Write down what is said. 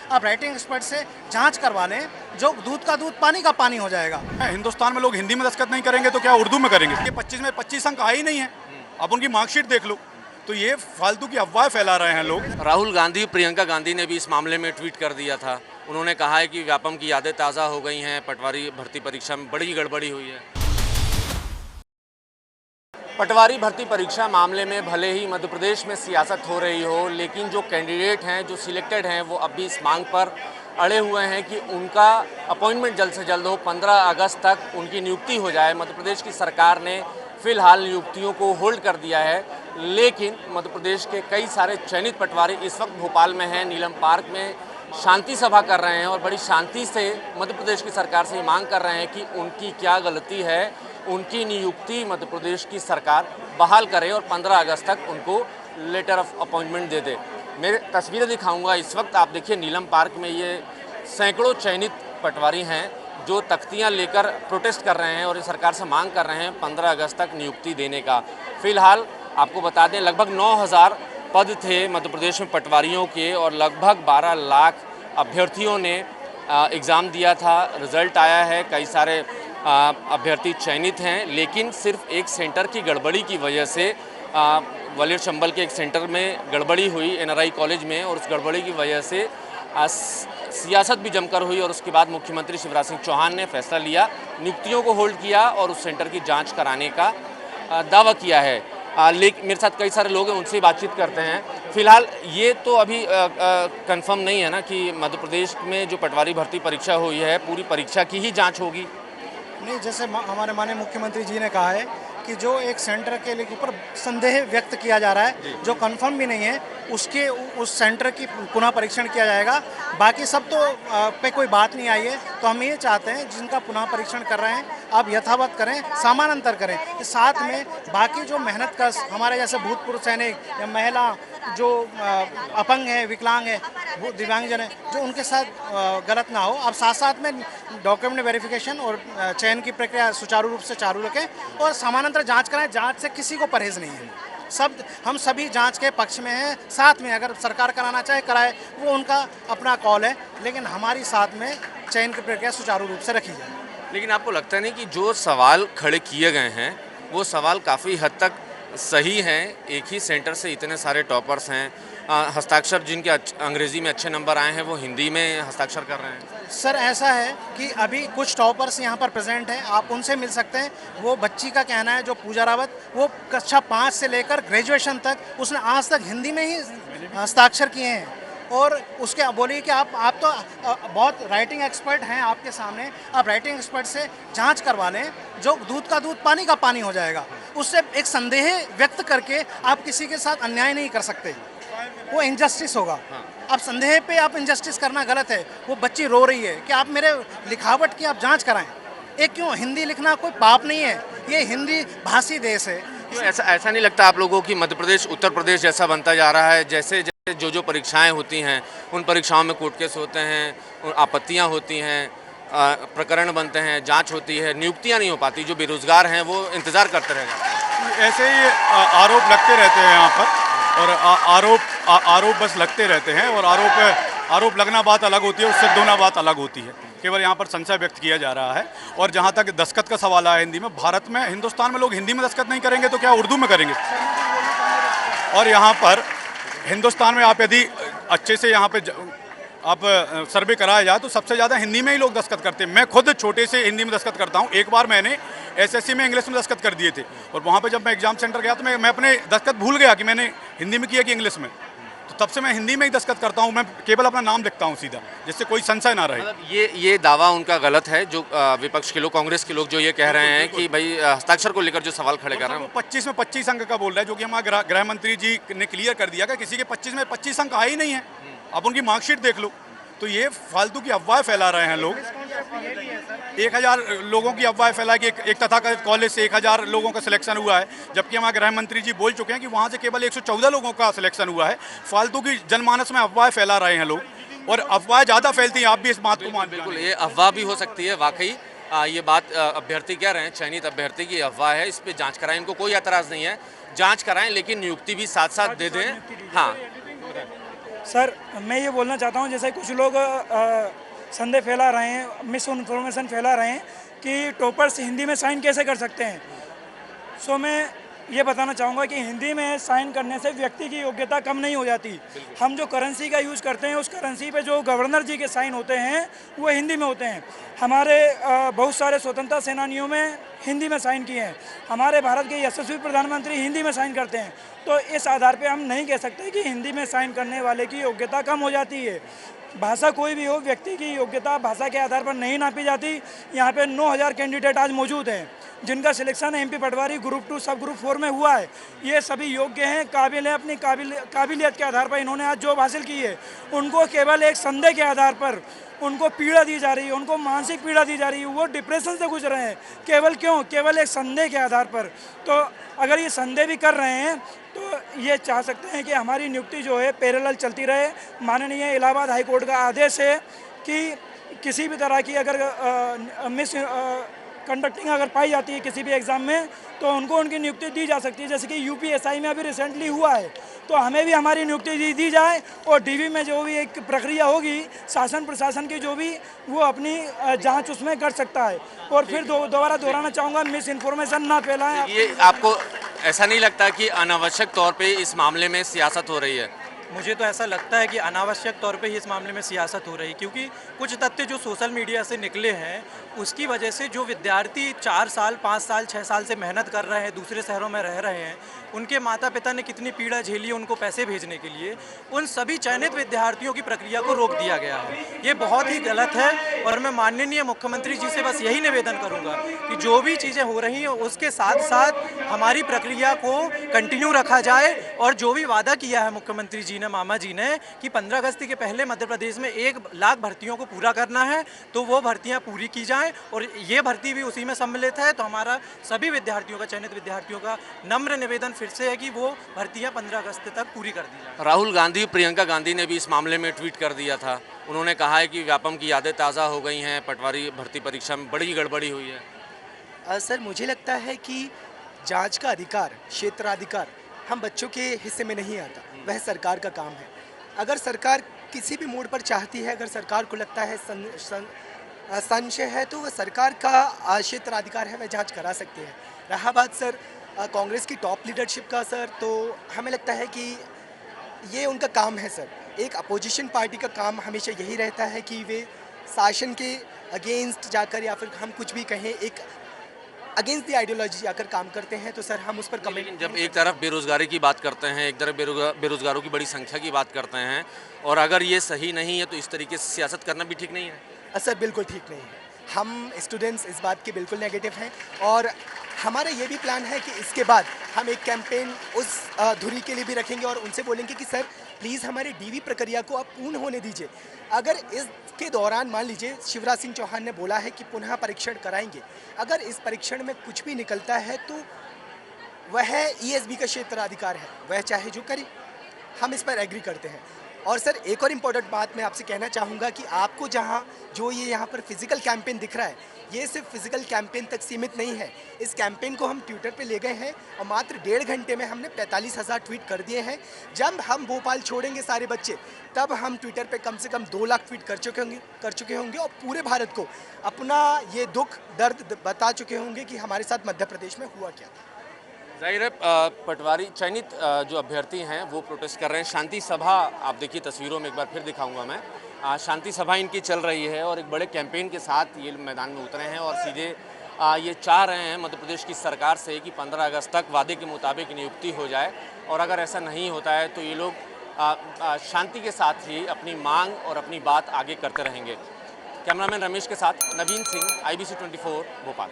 आप writing expert से जांच करवा लें, जो दूध का दूध पानी का पानी हो जाएगा। हिंदुस्तान में लोग हिंदी में दस्तखत नहीं करेंगे तो क्या उर्दू में करेंगे? ये 25 में 25 अंक आए ही नहीं है। अब उनकी मार्कशीट देख लो, तो ये फालतू की अफवाह फैला रहे हैं लोग। राहुल गांधी, प्रियंका गांधी ने भी इस मामले में ट्वीट कर दिया था। उन्होंने कहा है कि व्यापम की यादें ताज़ा हो गई हैं, पटवारी भर्ती परीक्षा में बड़ी गड़बड़ी हुई है। पटवारी भर्ती परीक्षा मामले में भले ही मध्य प्रदेश में सियासत हो रही हो, लेकिन जो कैंडिडेट हैं, जो सिलेक्टेड हैं, वो अब भी इस मांग पर अड़े हुए हैं कि उनका अपॉइंटमेंट जल्द से जल्द हो, 15 अगस्त तक उनकी नियुक्ति हो जाए। मध्य प्रदेश की सरकार ने फिलहाल नियुक्तियों को होल्ड कर दिया है, लेकिन मध्य प्रदेश के कई सारे चयनित पटवारी इस वक्त भोपाल में हैं, नीलम पार्क में शांति सभा कर रहे हैं और बड़ी शांति से मध्य प्रदेश की सरकार से मांग कर रहे हैं कि उनकी क्या गलती है, उनकी नियुक्ति मध्य प्रदेश की सरकार बहाल करे और 15 अगस्त तक उनको लेटर ऑफ अपॉइंटमेंट दे दे। मेरे तस्वीरें दिखाऊंगा। इस वक्त आप देखिए नीलम पार्क में ये सैकड़ों चयनित पटवारी हैं जो तख्तियां लेकर प्रोटेस्ट कर रहे हैं और इस सरकार से मांग कर रहे हैं 15 अगस्त तक नियुक्ति देने का। फिलहाल आपको बता दें, लगभग 9000 पद थे मध्य प्रदेश में पटवारियों के और लगभग 12 लाख अभ्यर्थियों ने एग्ज़ाम दिया था। रिज़ल्ट आया है, कई सारे अभ्यर्थी चयनित हैं, लेकिन सिर्फ एक सेंटर की गड़बड़ी की वजह से ग्वालियर चंबल के एक सेंटर में गड़बड़ी हुई एनआरआई कॉलेज में, और उस गड़बड़ी की वजह से सियासत भी जमकर हुई और उसके बाद मुख्यमंत्री शिवराज सिंह चौहान ने फैसला लिया, नियुक्तियों को होल्ड किया और उस सेंटर की जांच कराने का दावा किया है। लेकिन मेरे साथ कई सारे लोग हैं, उनसे बातचीत करते हैं। फिलहाल ये तो अभी कंफर्म नहीं है ना कि मध्य प्रदेश में जो पटवारी भर्ती परीक्षा हुई है, पूरी परीक्षा की ही जाँच होगी? नहीं, जैसे हमारे माननीय मुख्यमंत्री जी ने कहा है कि जो एक सेंटर के ऊपर संदेह व्यक्त किया जा रहा है, जो कंफर्म भी नहीं है, उसके उस सेंटर की पुनः परीक्षण किया जाएगा। बाकी सब तो पे कोई बात नहीं आई है। तो हम ये चाहते हैं जिनका पुनः परीक्षण कर रहे हैं, आप यथावत करें, समानांतर करें। साथ में बाकी जो मेहनत का हमारे जैसे भूतपूर्व सैनिक या महिला जो अपंग है, विकलांग है, दिव्यांगजन है, जो उनके साथ गलत ना हो। अब साथ साथ में डॉक्यूमेंट वेरिफिकेशन और चयन की प्रक्रिया सुचारू रूप से चालू रखें और समानांतर जांच कराएं। जांच से किसी को परहेज नहीं है। हम सभी जांच के पक्ष में हैं। साथ में अगर सरकार कराना चाहे कराए, वो उनका अपना कॉल है, लेकिन हमारी साथ में चयन की प्रक्रिया सुचारू रूप से रखी जाए। लेकिन आपको लगता नहीं कि जो सवाल खड़े किए गए हैं वो सवाल काफ़ी हद तक सही हैं? एक ही सेंटर से इतने सारे टॉपर्स हैं, हस्ताक्षर जिनके अंग्रेज़ी में अच्छे नंबर आए हैं वो हिंदी में हस्ताक्षर कर रहे हैं। सर, ऐसा है कि अभी कुछ टॉपर्स यहाँ पर प्रेजेंट हैं, आप उनसे मिल सकते हैं। वो बच्ची का कहना है, जो पूजा रावत, वो कक्षा 5 से लेकर ग्रेजुएशन तक उसने आज तक हिंदी में ही हस्ताक्षर किए हैं। और उसके बोलिए कि आप तो बहुत राइटिंग एक्सपर्ट हैं, आपके सामने आप राइटिंग एक्सपर्ट से जांच करवा लें, जो दूध का दूध पानी का पानी हो जाएगा। उससे एक संदेह व्यक्त करके आप किसी के साथ अन्याय नहीं कर सकते, वो इनजस्टिस होगा। अब संदेह पे आप इनजस्टिस करना गलत है। वो बच्ची रो रही है कि आप मेरे लिखावट की आप जांच कराएं। एक क्यों, हिंदी लिखना कोई पाप नहीं है, ये हिंदी भाषी देश है। क्यों ऐसा नहीं लगता आप लोगों की मध्य प्रदेश उत्तर प्रदेश जैसा बनता जा रहा है? जैसे जो परीक्षाएं होती हैं, उन परीक्षाओं में कोर्ट केस होते हैं, आपत्तियां होती हैं, प्रकरण बनते हैं, जांच होती है, नियुक्तियां नहीं हो पाती। जो बेरोजगार हैं वो इंतज़ार करते रह जाते हैं। ऐसे ही आरोप लगते रहते हैं यहाँ पर, और आरोप बस लगते रहते हैं। और आरोप लगना बात अलग होती है, उससे दोना बात अलग होती है। केवल यहाँ पर संशय व्यक्त किया जा रहा है। और जहाँ तक दस्तखत का सवाल आया हिंदी में, भारत में, हिंदुस्तान में लोग हिंदी में दस्तखत नहीं करेंगे तो क्या उर्दू में करेंगे? और यहाँ पर हिंदुस्तान में आप यदि अच्छे से यहाँ पे आप सर्वे कराया जाए तो सबसे ज़्यादा हिंदी में ही लोग दस्तखत करते हैं। मैं खुद छोटे से हिंदी में दस्तखत करता हूँ। एक बार मैंने एसएससी में इंग्लिश में दस्तखत कर दिए थे, और वहाँ पे जब मैं एग्जाम सेंटर गया तो मैं अपने दस्तखत भूल गया कि मैंने हिंदी में किया कि इंग्लिश में। तो तब से मैं हिंदी में ही दस्तखत करता हूँ। मैं केवल अपना नाम लिखता हूँ सीधा, जिससे कोई संशय ना रहे। मतलब ये दावा उनका गलत है, जो विपक्ष के लोग, कांग्रेस के लोग जो ये कह रहे हैं कि भाई हस्ताक्षर को लेकर जो सवाल खड़े कर रहे हैं। 25 में 25 अंक का बोल रहा है, जो कि हमारे गृह मंत्री जी ने क्लियर कर दिया कि किसी के 25 में 25 अंक आए ही नहीं है। अब उनकी मार्कशीट देख लो, तो ये फालतू की अफवाह फैला रहे हैं लोग। 1000 लोगों की अफवाह फैला कि एक तथाकथित कॉलेज से 1000 लोगों का सिलेक्शन हुआ है, जबकि हमारे गृह मंत्री जी बोल चुके हैं कि वहाँ से केवल 114 लोगों का सिलेक्शन हुआ है। फालतू की जनमानस में अफवाह फैला रहे हैं लोग, और अफवाह ज़्यादा फैलती हैं। आप भी इस बात को मान, बिल्कुल ये अफवाह भी हो सकती है वाकई। ये बात अभ्यर्थी कह रहे हैं, चयनित अभ्यर्थी की अफवाह है, इस पर जाँच कराएं, इनको कोई एतराज़ नहीं है, जाँच कराएं, लेकिन नियुक्ति भी साथ साथ दे दें। हाँ, सर मैं ये बोलना चाहता हूँ, जैसे कुछ लोग संदेह फैला रहे हैं, मिस इन्फॉर्मेशन फैला रहे हैं कि टॉपर्स हिंदी में साइन कैसे कर सकते हैं। सो मैं ये बताना चाहूँगा कि हिंदी में साइन करने से व्यक्ति की योग्यता कम नहीं हो जाती। हम जो करेंसी का यूज़ करते हैं, उस करेंसी पे जो गवर्नर जी के साइन होते हैं वो हिंदी में होते हैं। हमारे बहुत सारे स्वतंत्रता सेनानियों में हिंदी में साइन किए हैं। हमारे भारत के यशस्वी प्रधानमंत्री हिंदी में साइन करते हैं। तो इस आधार पे हम नहीं कह सकते कि हिंदी में साइन करने वाले की योग्यता कम हो जाती है। भाषा कोई भी हो, व्यक्ति की योग्यता भाषा के आधार पर नहीं नापी जाती। यहाँ पे 9000 कैंडिडेट आज मौजूद हैं जिनका सिलेक्शन MP पटवारी ग्रुप 2 सब ग्रुप 4 में हुआ है। ये सभी योग्य हैं, काबिल हैं, अपनी काबिलियत के आधार पर इन्होंने आज जॉब हासिल की है। उनको केवल एक संदेह के आधार पर उनको पीड़ा दी जा रही है, उनको मानसिक पीड़ा दी जा रही है, वो डिप्रेशन से गुजर रहे हैं। केवल क्यों? केवल एक संदेह के आधार पर। तो अगर ये संदेह भी कर रहे हैं तो ये चाह सकते हैं कि हमारी नियुक्ति जो है पैरेलल चलती रहे। माननीय इलाहाबाद हाई कोर्ट का आदेश है कि किसी भी तरह की अगर मिस कंडक्टिंग अगर पाई जाती है किसी भी एग्ज़ाम में तो उनको उनकी नियुक्ति दी जा सकती है। जैसे कि UPSI में अभी रिसेंटली हुआ है, तो हमें भी हमारी नियुक्ति दी जाए और DV में जो भी एक प्रक्रिया होगी शासन प्रशासन की जो भी, वो अपनी जांच उसमें कर सकता है। और फिर दोबारा दोहराना चाहूँगा, मिस इन्फॉर्मेशन ना फैलाएं। ये आपको ऐसा नहीं लगता कि अनावश्यक तौर पे इस मामले में सियासत हो रही है? मुझे तो ऐसा लगता है कि अनावश्यक तौर पे ही इस मामले में सियासत हो रही है, क्योंकि कुछ तथ्य जो सोशल मीडिया से निकले हैं उसकी वजह से जो विद्यार्थी 4 साल 5 साल 6 साल से मेहनत कर रहे हैं, दूसरे शहरों में रह रहे हैं, उनके माता पिता ने कितनी पीड़ा झेली है उनको पैसे भेजने के लिए, उन सभी चयनित विद्यार्थियों की प्रक्रिया को रोक दिया गया है। ये बहुत ही गलत है और मैं माननीय मुख्यमंत्री जी से बस यही निवेदन करूँगा कि जो भी चीज़ें हो रही हैं उसके साथ साथ हमारी प्रक्रिया को कंटिन्यू रखा जाए और जो भी वादा किया है मुख्यमंत्री जी ने, मामा जी ने, कि 15 अगस्त के पहले मध्य प्रदेश में 1 लाख भर्तियों को पूरा करना है, तो वो भर्तियां पूरी की जाएं और ये भर्ती भी उसी में सम्मिलित है। तो हमारा सभी विद्यार्थियों का, चयनित विद्यार्थियों का नम्र निवेदन फिर से है कि वो भर्तियां 15 अगस्त तक पूरी कर दी जाए। राहुल गांधी, प्रियंका गांधी ने भी इस मामले में ट्वीट कर दिया था। उन्होंने कहा है कि व्यापम की यादें ताज़ा हो गई हैं, पटवारी भर्ती परीक्षा में बड़ी गड़बड़ी हुई है। सर मुझे लगता है कि जांच का अधिकार, क्षेत्राधिकार हम बच्चों के हिस्से में नहीं आता, वह सरकार का काम है। अगर सरकार किसी भी मोड़ पर चाहती है, अगर सरकार को लगता है संशय है, तो वह सरकार का क्षेत्राधिकार है, वह जांच करा सकते हैं। रहा बात सर कांग्रेस की टॉप लीडरशिप का सर, तो हमें लगता है कि ये उनका काम है सर। एक अपोजिशन पार्टी का काम हमेशा यही रहता है कि वे शासन के अगेंस्ट जाकर, या फिर हम कुछ भी कहें, एक अगेंस्ट द आइडियोलॉजी जाकर काम करते हैं। तो सर हम उस पर कमेंट, जब एक तरफ बेरोजगारी की बात करते हैं, एक तरफ बेरोजगारों की बड़ी संख्या की बात करते हैं, और अगर ये सही नहीं है तो इस तरीके से सियासत करना भी ठीक नहीं है। सर बिल्कुल ठीक नहीं है। हम स्टूडेंट्स इस बात के बिल्कुल नेगेटिव हैं और हमारा ये भी प्लान है कि इसके बाद हम एक कैंपेन उस धुरी के लिए भी रखेंगे और उनसे बोलेंगे कि सर प्लीज़ हमारे DV प्रक्रिया को आप पूर्ण होने दीजिए। अगर इसके दौरान मान लीजिए शिवराज सिंह चौहान ने बोला है कि पुनः परीक्षण कराएंगे, अगर इस परीक्षण में कुछ भी निकलता है तो वह ESB का क्षेत्राधिकार है, वह चाहे जो करे। हम इस पर एग्री करते हैं। और सर एक और इम्पोर्टेंट बात मैं आपसे कहना चाहूँगा कि आपको जो ये यहाँ पर फिजिकल कैंपेन दिख रहा है, ये सिर्फ फिजिकल कैंपेन तक सीमित नहीं है। इस कैंपेन को हम ट्विटर पे ले गए हैं और मात्र 1.5 घंटे में हमने 45,000 ट्वीट कर दिए हैं। जब हम भोपाल छोड़ेंगे सारे बच्चे, तब हम ट्विटर पे कम से कम 2 लाख ट्वीट कर चुके होंगे और पूरे भारत को अपना ये दुख दर्द बता चुके होंगे कि हमारे साथ मध्य प्रदेश में हुआ क्या था। जाहिर है पटवारी चयनित जो अभ्यर्थी हैं वो प्रोटेस्ट कर रहे हैं। शांति सभा, आप देखिए तस्वीरों में एक बार फिर दिखाऊंगा मैं, शांति सभा इनकी चल रही है और एक बड़े कैंपेन के साथ ये मैदान में उतरे हैं और सीधे ये चाह रहे हैं मध्य प्रदेश की सरकार से कि 15 अगस्त तक वादे के मुताबिक नियुक्ति हो जाए, और अगर ऐसा नहीं होता है तो ये लोग शांति के साथ ही अपनी मांग और अपनी बात आगे करते रहेंगे। कैमरामैन रमेश के साथ नवीन सिंह, IBC 24 भोपाल।